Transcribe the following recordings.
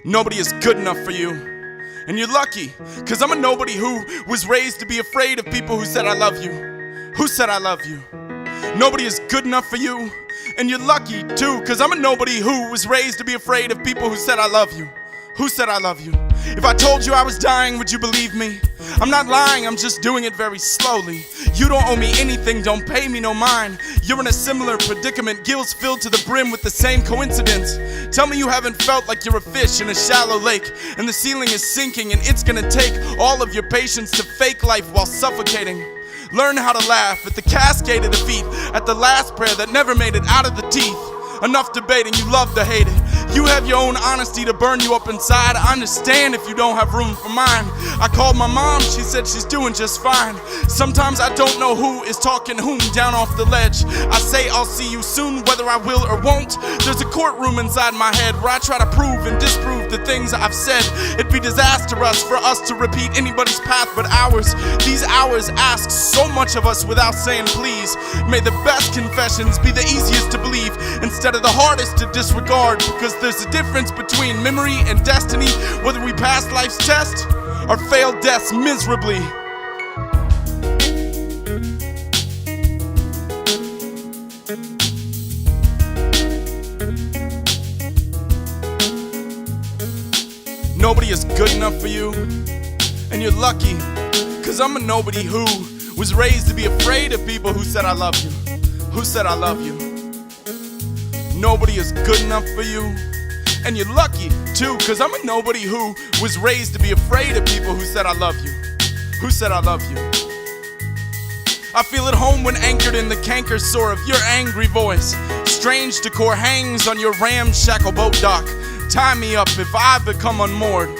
Nobody is good enough for you. And you're lucky, cause I'm a nobody who was raised to be afraid of people who said I love you. Who said I love you? Nobody is good enough for you. And you're lucky too, cause I'm a nobody who was raised to be afraid of people who said I love you. Who said I love you? If I told you I was dying, would you believe me? I'm not lying, I'm just doing it very slowly. You don't owe me anything, don't pay me no mind. You're in a similar predicament, gills filled to the brim with the same coincidence. Tell me you haven't felt like you're a fish in a shallow lake, and the ceiling is sinking, and it's gonna take all of your patience to fake life while suffocating. Learn how to laugh at the cascade of defeat, at the last prayer that never made it out of the teeth. Enough debating, you love to hate it. You have your own honesty to burn you up inside. I understand if you don't have room for mine. I called my mom, she said she's doing just fine. Sometimes I don't know who is talking whom down off the ledge. I say I'll see you soon, whether I will or won't. There's a courtroom inside my head where I try to prove and disprove the things I've said. It'd be disastrous for us to repeat anybody's path but ours. These hours ask so much of us without saying please. May the best confessions be the easiest to believe, instead of the hardest to disregard, because there's a difference between memory and destiny, whether we pass life's test or fail deaths miserably. Nobody is good enough for you, and you're lucky, cause I'm a nobody who was raised to be afraid of people who said I love you. Who said I love you? Nobody is good enough for you, and you're lucky too, cause I'm a nobody who was raised to be afraid of people who said I love you. Who said I love you? I feel at home when anchored in the canker sore of your angry voice. Strange decor hangs on your ramshackle boat dock. Tie me up if I become unmoored.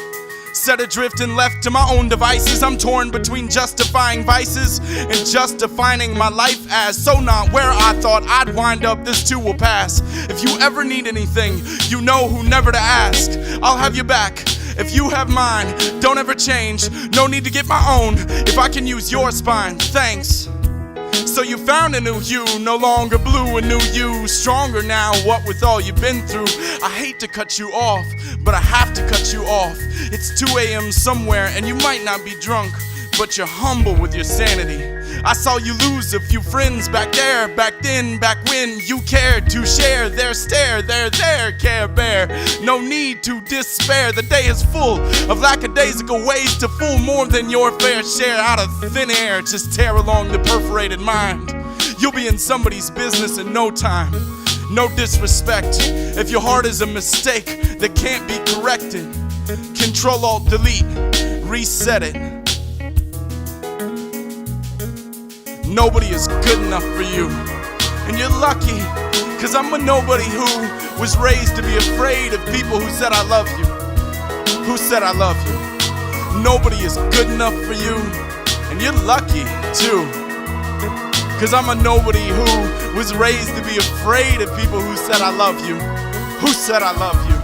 Set adrift and left to my own devices, I'm torn between justifying vices and just defining my life as so not where I thought I'd wind up. This too will pass. If you ever need anything, you know who never to ask. I'll have your back if you have mine. Don't ever change, no need to get my own if I can use your spine. Thanks. So you found a new you, no longer blue, a new you, stronger now, what with all you've been through. I hate to cut you off, but I have to cut you off. It's 2 a.m. somewhere and you might not be drunk, but you're humble with your sanity. I saw you lose a few friends back there, back then, back when you cared to share their stare, their Care Bear. No need to despair, the day is full of lackadaisical ways to fool more than your fair share. Out of thin air, just tear along the perforated mind. You'll be in somebody's business in no time. No disrespect if your heart is a mistake that can't be corrected. Control-Alt-Delete, reset it. Nobody is good enough for you, and you're lucky, cause I'm a nobody who was raised to be afraid of people who said I love you. Who said I love you? Nobody is good enough for you, and you're lucky too, cause I'm a nobody who was raised to be afraid of people who said I love you. Who said I love you?